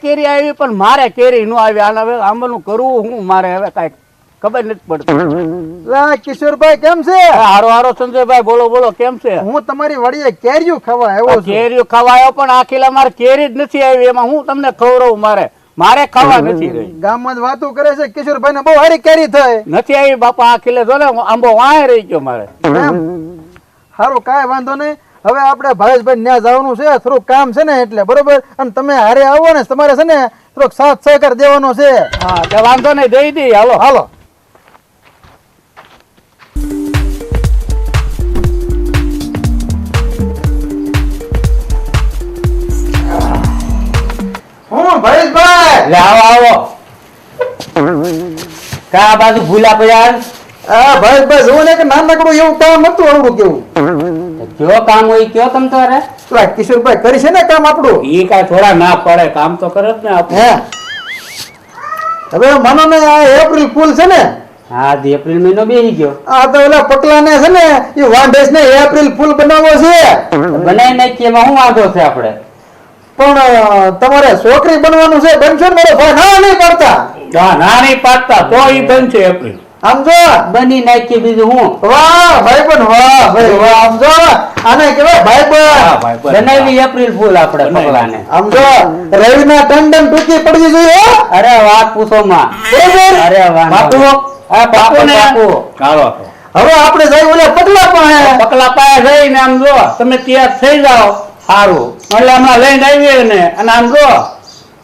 કેરી આવી પણ મારે કેરી નો આવી. આને હવે આંબાનું કરવું હું મારે હવે કાંઈ ખબર નથી પડતી. કિશોરભાઈ કેમ છે? હારો હારો સંજયભાઈ, બોલો બોલો, કેમ છે? હું તમારી વાડીએ કેરીઓ ખાવા આવ્યો છું. કેરીઓ ખાવા આવ્યો પણ આ કિલ્લા મારે કેરી જ નથી આવી. એમાં હું તમને ખવડાવું? મારે ખાવા નથી રહી. ગામમાં જ વાતો કરે છે કિશોરભાઈ ને બહુ સારી કેરી થઈ નથી આવી બાપા આ કિલ્લે. જો ને આંબો વાંહે રહી ગયો મારે. સારું, કાંઈ વાંધો નહીં. હવે આપણે ભાવેશભાઈ ત્યાં જવાનું છે, થોડુંક કામ છે ને એટલે, બરોબર? અને તમે હારે આવો ને, તમારે છે ને થોડોક સાથ સહકાર દેવાનો છે. હા, તે વાંધો નહીં, દઈ દી. હાલો હાલો. હું ભાવેશભાઈ, આવો આવો. કા બાજુ ભૂલા પડ્યા? હા ભાવેશભાઈ, જોવો ને કે નાનકડું એવું કામ હતું. આવડું કેવું કયો કામ હોય કયો તમ તારે? પેલા કિશોરભાઈ કરી છે ને કામ આપણું. ઈ કાંઈ થોડા ના પડે, કામ તો કરે જ ને આપણે. હવે માનો ને આ એપ્રિલ ફૂલ છે ને. હા, એપ્રિલ મહિનો બેસી ગયો. આ તો ઓલા પટલા ને છે ને એ વાંઢેસ ને એપ્રિલ ફૂલ બનાવવો છે. બનાવી નાખીએ, એમાં શું વાંધો છે આપણે? પણ તમારે છોકરી બનવાનું છે, બનશો ને મારો ભાઈ? ના નહીં પાડતા. ના નહીં પાડતા તો ઈ બનશે એપ્રિલ. આમ જો બની નાખીએ, બીજું હું. વાહ ભાઈ, પણ વાહ ભાઈ વાહ. આમ જો આને કહેવાય ભાઈ પણ બનાવી એપ્રિલ ફૂલ આપણે પગલાને. આમ જો રવિના ટંડન ટૂંકી પડવી જોઈએ. અરે વાત પૂછો માં. અરે વાહ બાપુ. આ બાપુ ને ચાલો હવે આપણે જઈ ઓલા પટલા પાસે. પગલા પાસે જઈને આમ જો તમે તૈયાર થઈ જાઓ. સારું, એટલે હમણાં લઈને આવીએ ને. અને આમ જો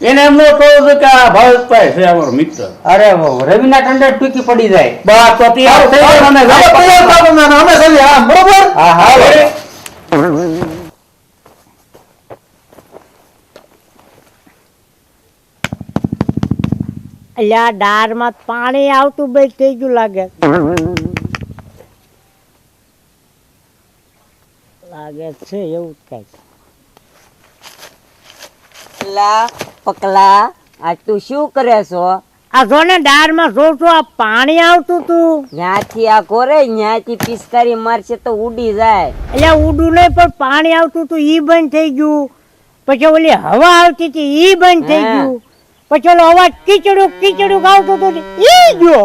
એને એમ ન કહું છું કે આ ભાવેશભાઈ છે અમારો મિત્ર. અરે રવિના ટંડન ટૂંકી પડી જાય. બસ તો તૈયાર થઈ જાય. અમે જઈએ. હા બરોબર. હા હા. અલ્યા ડારમાં પાણી આવતું બે થઈ ગયું લાગે છે એવું કઈ. પકલા આ તું શું કરે છો? આ જો ને ડારમાં જોઉં છું આ પાણી આવતું તું. ન્યાથી આ કોરે ન્યાથી પિસ્કારી મારશે તો ઉડી જાય. એટલે ઉડું નહીં પણ પાણી આવતું તું ઈ બંધ થઈ ગયું. પછી ઓલી હવા આવતી હતી ઈ બંધ થઈ ગયું. પછી ઓલો અવાજ કીચડું કીચડું આવતું હતું ઈ ગયો.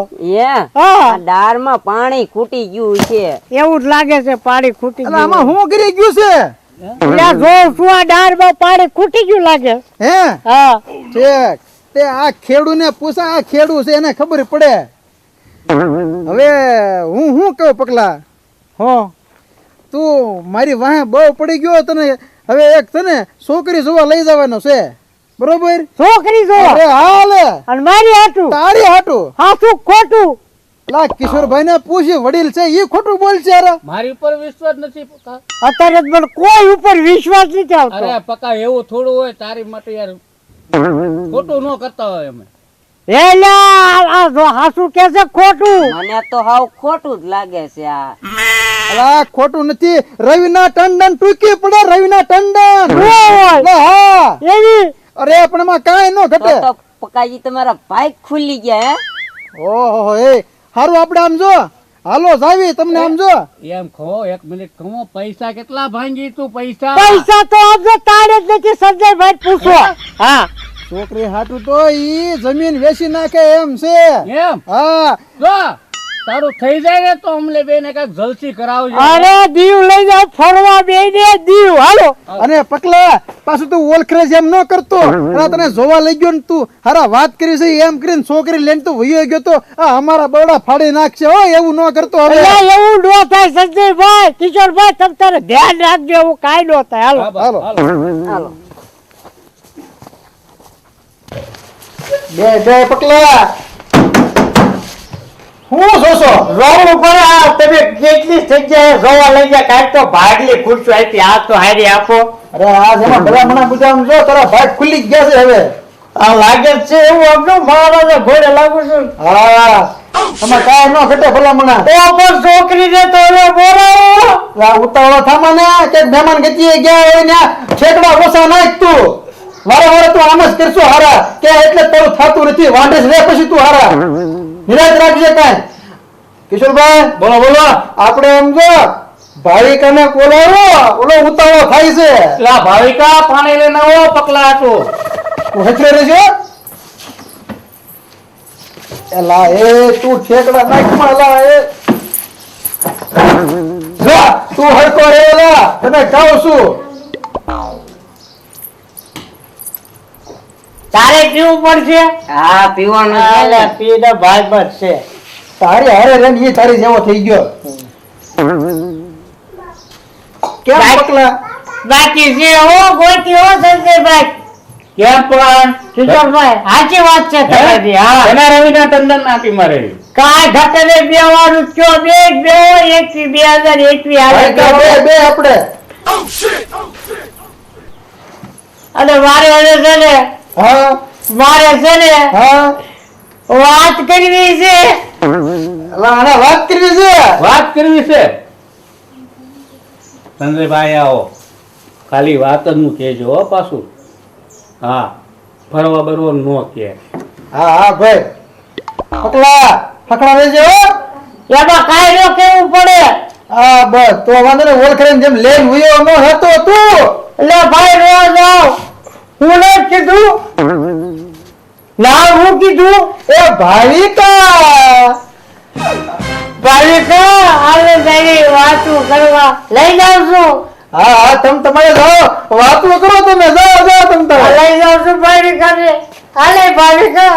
આ ડારમાં પાણી ખૂટી ગયું છે. એવું જ લાગે છે પાણી ખૂટી ગયું. આમાં શું કરી ગયું છે? એટલે જોઉં છું આ ડારમાં પાણી ખૂટી ગયું લાગે. હે હા ઠીક. તે આ ખેડૂ ને પૂછા, આ ખેડૂ છે એને ખબર પડે. હવે હું કહું પકલા, હો તું મારી વાહે બહુ પડી ગયો. તને હવે એક તને છોકરી જોવા લઈ જવાનો છે, બરોબર? છોકરી જોવા? અરે હાલે. અને મારી હાટું? તારી હાટું. હા શું ખોટું? લા કિશોરભાઈ ને પૂછી, વડીલ છે ઈ ખોટું બોલશે. યાર મારી ઉપર વિશ્વાસ નથી પકા. અત્યારે મને કોઈ ઉપર વિશ્વાસ નથી આવતો. અરે પકા એવું થોડું હોય તારી માટે યાર. ખોટું ન કરતા હોય અમે. એલા જો હાસુ કે છે ખોટું? મને તો હાવ ખોટું જ લાગે છે આ. અલા ખોટું નથી. રવિના ટંડન ટૂંકી પડે. રવિના ટંડન. હા એવી? અરે પણ એમાં કાંઈ ન ઘટે. તો પકાજી તમારા ભાઈ ખુલી ગયા હે? ઓહો એ હારું. આપણે આમ જો હાલો જાવી. તમને આમ જો એમ ખો એક મિનિટ કહો. પૈસા કેટલા ભાંગી તું? પૈસા પૈસા તો આપજો તારે જ નથી સંજયભાઈ પૂછો. હા છોકરી હાટું તો ઈ જમીન વેચી નાખે એમ છે. એમ? હા જો તારું થઈ જાય ને તો અમને બેને કઈક જલસી કરાવજો. અરે દીવ લઈ જાવ ફરવા બે ને દીવ. હાલો. અને પકલા પાછું તું ઓળખરે એમ ન કરતો. અને તને જોવા લઈ ગયો ને તું હારા વાત કરી છે એમ કરીને છોકરી લઈને તું વયો ગયો તો આ અમારા બરડા ફાડી નાખશે. હો એવું ન કરતો. હવે એવું ન થાય સંજયભાઈ, કિશોરભાઈ, તમે તારે ધ્યાન રાખજો. એવું કાંઈ ન થાય. હાલો હાલો હાલો. બે પકલા હું જોશો? રોડ ઉપર તમે કેટલી જગ્યાએ જોવા લઈ ગયા? કાંઈક તો ભાગલી ખુરશી આપી. આ તો હારી આપો. અરે આ જેમાં ભલા મણા બધા જો તારા ભાગ ખુલી જ ગયા છે હવે. આ લાગે છે એવું આપજો. મારા ઘોડે લાગુ છું. હા તમે કાંઈ ન ઘટે ભલા મણા. તો પણ છોકરીને તો હવે બોલાવો. ઉતાવળો થામા ને કે મહેમાન ગતિએ ગયા હોય ને છેકડા ઓછા નાખ તું. વારે વારે તું આમ જ કરશો હારા કે એટલે તારું થતું નથી. વાંઢે રે પછી તું હારા નિરાશ રાખજે. કાંઈ કિશોરભાઈ બોલો બોલો. આપણે એમ જો ભાવિકાને બોલાવો. ઓલો ઉતાવળો થાય છે. ભાવિકા પાણી લઈને આવો. પકલા હતું તું હચરે રહેજો. એલા એ તું ઠેકડા નાખમાં લા એ જા તું હરકો રહેલા તને કહું છું. તારે પીવું પડશે હા પીવાનું છે આલે ને. પીને ભાઈ બસ છે તારી હારે રન એ તારી જેવો થઈ ગયો. કેમ પકલા બાકી છે હો ગોતી હો સંજયભાઈ કેમ પણ કિશોરભાઈ સાચી વાત છે તમારી હા એના રવિના ટંડન નાખી મારે કાંઈ ઘટને બેવાનું કયો બે 2021 હાલે બે બે આપણે અને મારે હવે છે ને હા મારે છે ને હા વાત કરવી છે એલા આને વાત કરવી છે. વાત કરવી છે સંજયભાઈ આવો ખાલી વાત જ નું કહેજો હો પાછું હા ફરવા બરવા નો કે હા હા ભાઈ પકલા પકડા રહેજો હો. એમાં કાંઈ ન કેવું પડે હા બસ તો વાંધો ને ઓળખે જેમ લેન હુયો નો હતો તું. એટલે ભાઈ રો જાઓ હું ન કીધું ના હું કીધું એ ભાવિકા ભાવિકા હાલે તારી વાતું કરવા લઈ જાઉં છું હા હા તમારે જાઓ વાતો કરો તમે જાઓ જાઓ તમે લઈ જાઉં છું ભાવિકા ને હાલે ભાવિકા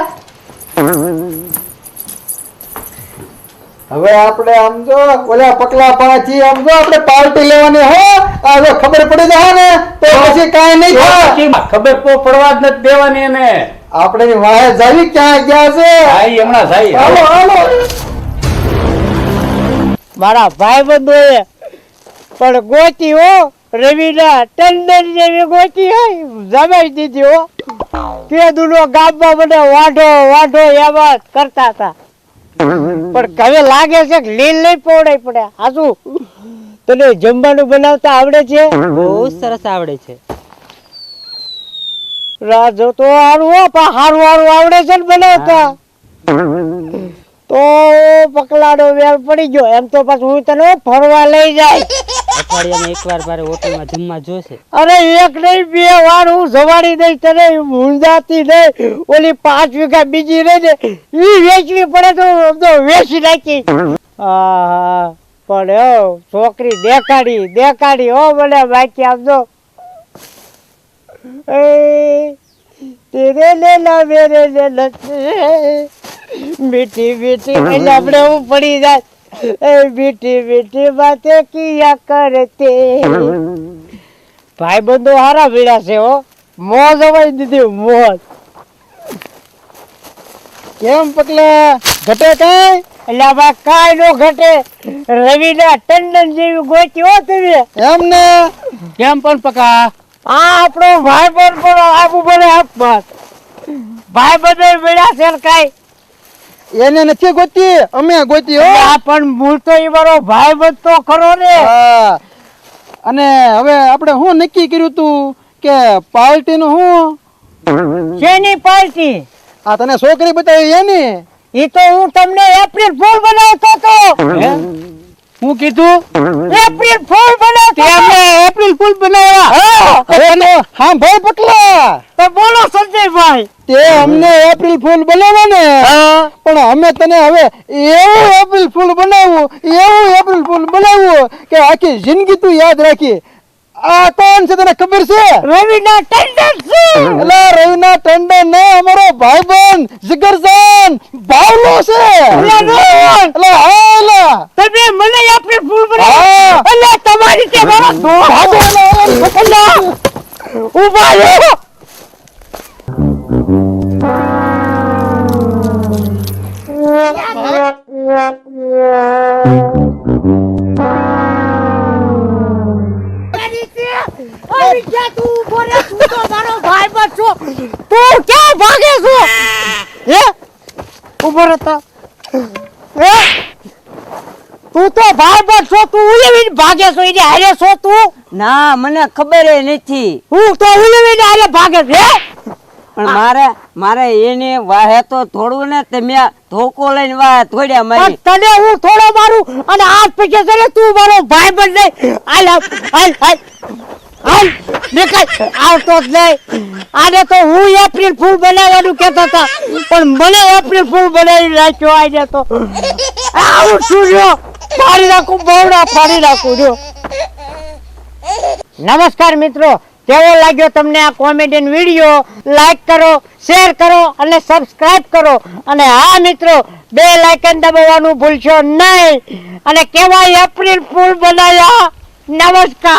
હવે આપણે આમ જો ઓલા પકલા પાછી આમ જો આપણે પાર્ટી લેવાની હો આ જો ખબર પડી જાય ને તો પછી કાંઈ નહીં થાય. પછી ખબર પડવા જ નથી દેવાની એને આપણે ની વાહે જાવી ક્યાં ગયા છે. ભાઈ હમણાં જાય હાલો હાલો મારા ભાઈબંધોએ પણ ગોતી હો રવિના ટંડન જેવી ગોતી હોય જમાઈ દીધી હો તે દુનો ગામમાં મને વાઢો વાઢો એમાં કરતા હતા પણ હવે લાગે છે કે લીલ નહીં પવડાઈ પડે હાજુ તને જમવાનું બનાવતા આવડે છે બહુ સરસ આવડે છે. રાજો તો હારું હો પણ હારું હારું આવડે છે ને બનાવતા તો પકલાડો વેલ પડી ગયો એમ તો પાછું હું તને ફરવા લઈ જાય અઠવાડિયામાં એકવાર મારે હોટલમાં જમવા જોશે. અરે એક નહીં બે વાર હું જવાડી દઈશ તને મૂંઝાતી નહીં ઓલી 5 વીઘા બીજી રહી ને ઈ વેચવી પડે તો વેચી નાખી હા પણ હો છોકરી દેખાડી હો મને બાકી આપજો એ તેરે લેલા મેરે લેલા મીઠી મીઠી એટલે આપણે હું પડી જાય એ મીઠી મીઠી બાतें કિયા કરતે ભાઈ બંધો હારા ભીડા છે હો મોજ અવાઈ દીધી મોજ કેમ પકલા ઘટે કાંઈ એટલે આમાં કાંઈ નો ઘટે રવિના ટંડન જેવી ગોતી હો તમે એમ ને કેમ પણ પકા આ આપણો ભાઈ બંધ પણ આબુ બને આપમાં ભાઈ બંધો ભીડા છે ને કાંઈ એને નથી ગોતી અમે ગોતી હો. આ પણ મૂળ તો ઈ મારો ભાઈ બંધ તો ખરો ને હા. અને હવે આપણે શું નક્કી કર્યું તું કે પાર્ટી નું શું શેની પાર્ટી આ તને છોકરી બતાવી એની ઈ તો હું તમને એપ્રિલ ફૂલ બનાવતો તો હું કીધું એપ્રિલ ફૂલ બનાવતો તેમને એપ્રિલ ફૂલ બનાવ્યા હવે ને હા ભાઈ પટલા તો બોલો સંજયભાઈ તે અમને એપ્રિલ ફૂલ બનાવ્યા ને પણ અમે તને હવે એવું એપ્રિલ ફૂલ બનાવ્યું કે આખી જિંદગી તું યાદ રાખી. આ કોણ છે તને ખબર છે? રવિના ટંડન છે એલા રવિના ટંડન ને અમારો ભાઈબંધ જીગરજાન બાવલો છે. એલા હાલા તમે મને એપ્રિલ ફૂલ હા. બનાવો એટલે તમારી કે મારો ભાગો ધોળો ઉભા રહો તું ક્યાં ભાગે છો હે ઉભો રહેતા હે તું તો ભાઈ છો તું ઉલેવીને ભાગે છો એને હારે છો તું ના મને ખબર નથી હું તો ઉલેવીને હારે ભાગે છે પણ મારે એને વાહે તો થોડું ને તે મેં ધોકો લઈને વાહે થોડ્યા મારી. તને હું થોડો મારું અને હાથ પીછે છે તું મારો ભાઈ બન નહીં હાલ હાલ હાલ હાલ નીકળ આવતો જ નહીં આને તો હું એપ્રિલ ફૂલ બનાવવાનું કહેતા હતા પણ મને એપ્રિલ ફૂલ બનાવી રાખ્યો આજે તો આવું શું જો ફાડી નાખું બહુડા ફાડી નાખું જો નમસ્કાર મિત્રો કેવો લાગ્યો તમને આ કોમેડિયન વિડીયો લાઈક કરો શેર કરો અને સબસ્ક્રાઇબ કરો અને હા મિત્રો બેલ આઇકન દબાવવાનું ભૂલશો નહીં અને કેવા એપ્રિલ ફૂલ બનાવ્યા નમસ્કાર